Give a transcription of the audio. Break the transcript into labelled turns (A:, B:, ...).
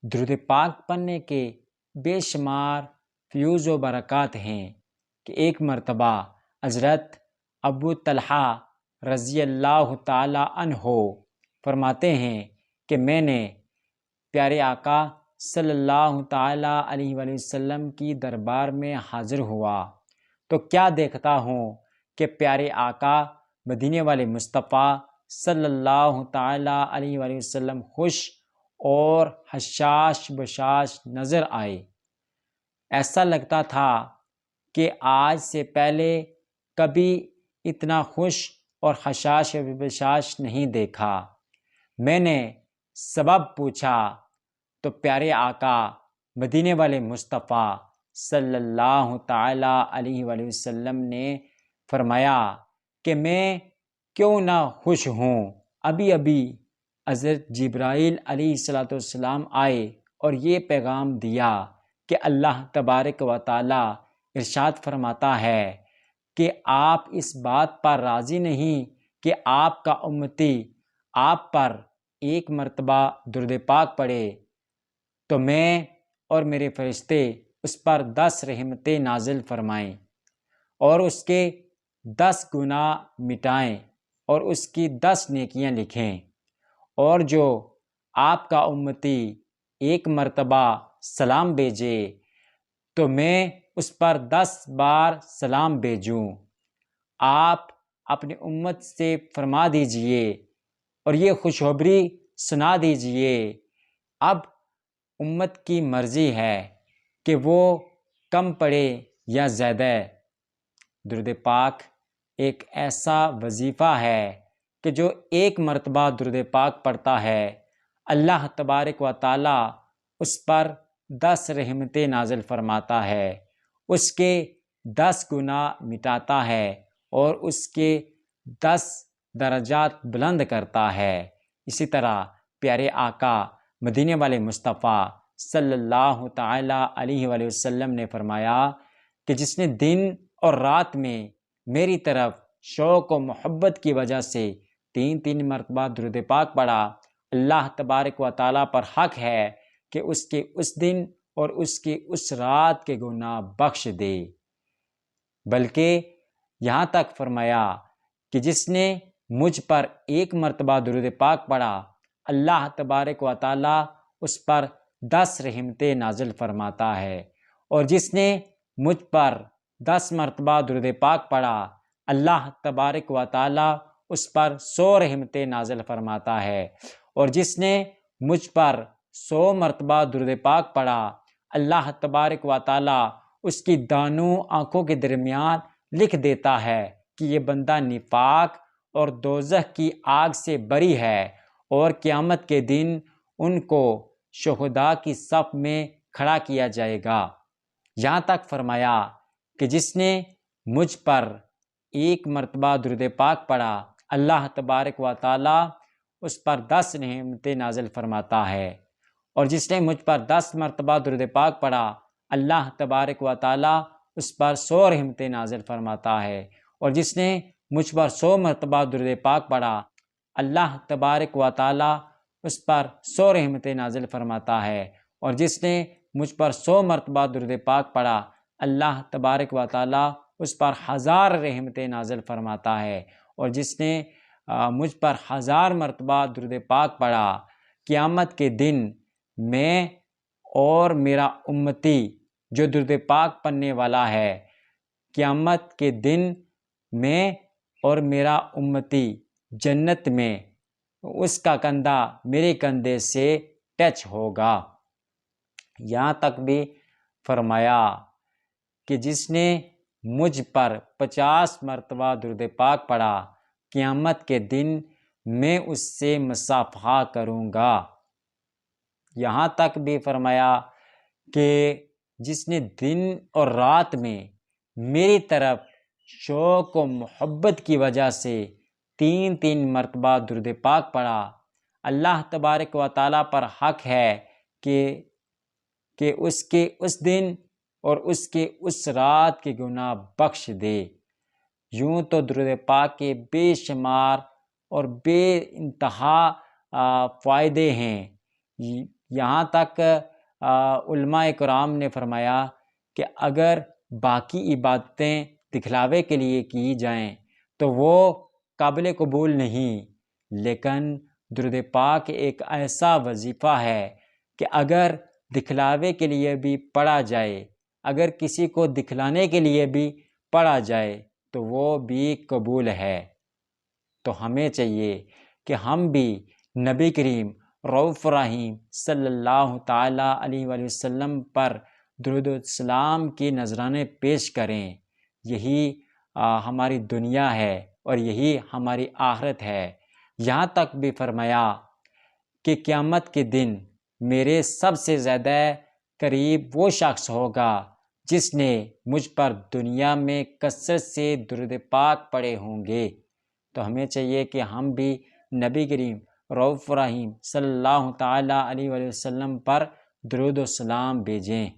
A: درود پاک پڑھنے کے بے شمار فیوز و برکات ہیں کہ ایک مرتبہ حضرت ابو طلحہ رضی اللہ تعالی عنہ فرماتے ہیں کہ میں نے پیارے آقا صلی اللہ تعالی علیہ وآلہ وسلم کی دربار میں حاضر ہوا تو کیا دیکھتا ہوں کہ پیارے آقا مدینے والے مصطفیٰ صلی اللہ تعالی علیہ وآلہ وسلم خوش اور حشاش بشاش نظر آئے۔ ایسا لگتا تھا کہ آج سے پہلے کبھی اتنا خوش اور حشاش بشاش نہیں دیکھا۔ میں نے سبب پوچھا تو پیارے آقا مدینے والے مصطفیٰ صلی اللہ تعالی علیہ وآلہ وسلم نے فرمایا کہ میں کیوں نہ خوش ہوں، ابھی ابھی حضرت جبرائیل علیہ السلام آئے اور یہ پیغام دیا کہ اللہ تبارک و تعالی ارشاد فرماتا ہے کہ آپ اس بات پر راضی نہیں کہ آپ کا امتی آپ پر ایک مرتبہ درود پاک پڑھے تو میں اور میرے فرشتے اس پر 10 رحمتیں نازل فرمائیں اور اس کے 10 گناہ مٹائیں اور اس کی 10 نیکیاں لکھیں، اور جو آپ کا امتی ایک مرتبہ سلام بھیجے تو میں اس پر 10 بار سلام بھیجوں۔ آپ اپنی امت سے فرما دیجئے اور یہ خوشخبری سنا دیجئے، اب امت کی مرضی ہے کہ وہ کم پڑھے یا زیادہ۔ درود پاک ایک ایسا وظیفہ ہے کہ جو ایک مرتبہ درود پاک پڑھتا ہے اللہ تبارک و تعالی اس پر 10 رحمتیں نازل فرماتا ہے، اس کے 10 گناہ مٹاتا ہے اور اس کے 10 درجات بلند کرتا ہے۔ اسی طرح پیارے آقا مدینے والے مصطفیٰ صلی اللہ تعالی علیہ وآلہ وسلم نے فرمایا کہ جس نے دن اور رات میں میری طرف شوق و محبت کی وجہ سے 3 مرتبہ درود پاک پڑھا، اللہ تبارک و تعالیٰ پر حق ہے کہ اس کے اس دن اور اس کے اس رات کے گناہ بخش دے۔ بلکہ یہاں تک فرمایا کہ جس نے مجھ پر ایک مرتبہ درود پاک پڑھا اللہ تبارک و تعالیٰ اس پر 10 رحمتیں نازل فرماتا ہے، اور جس نے مجھ پر 10 مرتبہ درود پاک پڑھا اللہ تبارک و تعالیٰ اس پر 100 رحمتیں نازل فرماتا ہے، اور جس نے مجھ پر 100 مرتبہ درود پاک پڑھا اللہ تبارک و تعالیٰ اس کی دانوں آنکھوں کے درمیان لکھ دیتا ہے کہ یہ بندہ نفاق اور دوزخ کی آگ سے بری ہے، اور قیامت کے دن ان کو شہداء کی صف میں کھڑا کیا جائے گا۔ یہاں تک فرمایا کہ جس نے مجھ پر ایک مرتبہ درود پاک پڑھا اللہ تبارک و تعالیٰ اس پر 10 نعمتیں نازل فرماتا ہے، اور جس نے مجھ پر 10 مرتبہ درود پاک پڑھا اللہ تبارک و تعالیٰ اس پر 100 رحمتیں نازل فرماتا ہے، اور جس نے مجھ پر 100 مرتبہ درود پاک پڑھا اللہ تبارک و تعالیٰ اس پر 100 رحمتیں نازل فرماتا ہے، اور جس نے مجھ پر 100 مرتبہ درود پاک پڑھا اللہ تبارک و تعالیٰ اس پر 1000 رحمتیں نازل فرماتا ہے، اور جس نے مجھ پر 1000 مرتبہ درود پاک پڑھا قیامت کے دن میں اور میرا امتی جو درود پاک پڑھنے والا ہے قیامت کے دن میں اور میرا امتی جنت میں اس کا کندھا میرے کندھے سے ٹچ ہوگا۔ یہاں تک بھی فرمایا کہ جس نے مجھ پر 50 مرتبہ درود پاک پڑھا قیامت کے دن میں اس سے مصافحہ کروں گا۔ یہاں تک بھی فرمایا کہ جس نے دن اور رات میں میری طرف شوق و محبت کی وجہ سے 3 مرتبہ درود پاک پڑھا اللہ تبارک و تعالیٰ پر حق ہے کہ اس کے اس دن اور اس کے اس رات کے گناہ بخش دے۔ یوں تو درود پاک کے بے شمار اور بے انتہا فائدے ہیں، یہاں تک علماء کرام نے فرمایا کہ اگر باقی عبادتیں دکھلاوے کے لیے کی جائیں تو وہ قابل قبول نہیں، لیکن درود پاک ایک ایسا وظیفہ ہے کہ اگر دکھلاوے کے لیے بھی پڑھا جائے، اگر کسی کو دکھلانے کے لیے بھی پڑھا جائے تو وہ بھی قبول ہے۔ تو ہمیں چاہیے کہ ہم بھی نبی کریم رؤوف رحیم صلی اللہ تعالیٰ علیہ وآلہ وسلم پر درود و السلام کی نذرانے پیش کریں۔ یہی ہماری دنیا ہے اور یہی ہماری آخرت ہے۔ یہاں تک بھی فرمایا کہ قیامت کے دن میرے سب سے زیادہ قریب وہ شخص ہوگا جس نے مجھ پر دنیا میں کثرت سے درود پاک پڑھے ہوں گے۔ تو ہمیں چاہیے کہ ہم بھی نبی کریم رؤوف رحیم صلی اللہ تعالیٰ علیہ وآلہ وسلم پر درود و سلام بھیجیں۔